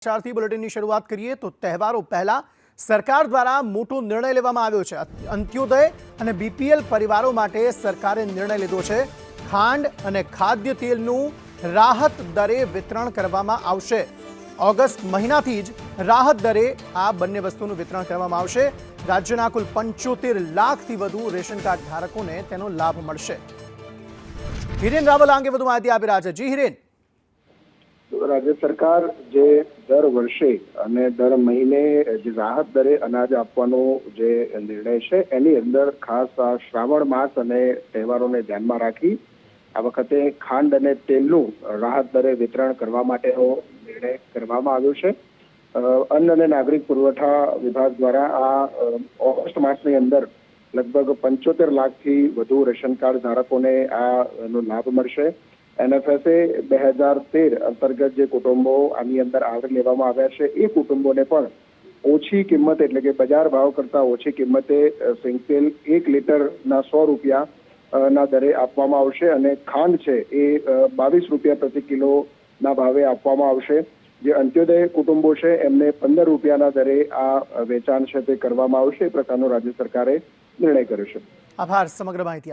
સમાચારથી બુલેટિનની શરૂઆત કરીએ તો તહેવારો પહેલા સરકાર દ્વારા મોટો નિર્ણય લેવામાં આવ્યો છે। અંત્યોદય અને બીપીએલ પરિવારો માટે સરકારે નિર્ણય લીધો છે। ખાંડ અને ખાદ્ય તેલનું રાહત દરે વિતરણ કરવામાં આવશે। ઓગસ્ટ મહિનાથી જ રાહત દરે આ બંને વસ્તુનું વિતરણ કરવામાં આવશે। રાજ્યના કુલ 75 લાખથી વધુ રેશન કાર્ડ ધારકોને તેનો લાભ મળશે। હિરેન રાવલ અંગે વધુ માહિતી આપી રહ્યા છે। જી હિરેન। राज्य सरकार जे दर वर्षे अने दर महीने जे राहत दरे अनाज आपवानो जे निर्णय छे एनी अंदर खास आ श्रावण मास अने तहेवारोने ध्यानमां राखी आ वखते खांड अने तेलनुं राहत दरे वितरण करवा माटेनो निर्णय करवामां आव्यो छे। अन्न अने नागरिक पुरवठा विभाग द्वारा आ ऑगस्ट मासनी अंदर लगभग 75 लाखथी वधु रेशन कार्ड धारकोने आनो लाभ मळशे। एनएफएसए 2013 अंतर्गत जे कुटुंबो आनी अंदर आवरी लेवामां आव्या छे ए कुटुंबोने पण ओછી કિંમત એટલે કે બજાર ભાવ કરતા ઓછી કિંમતે સિંગતેલ 1 લીટરના 100 રૂપિયા ના દરે આપવામાં આવશે અને ખાંડ છે એ 22 રૂપિયા પ્રતિ કિલોના ભાવે આપવામાં આવશે। જે અંત્યોદય કુટુંબો છે એમને 15 રૂપિયાના દરે આ વેચાણ છે તે કરવામાં આવશે। એ પ્રકારનો રાજ્ય સરકારે નિર્ણય કર્યો છે। આભાર સમગ્ર માહિતી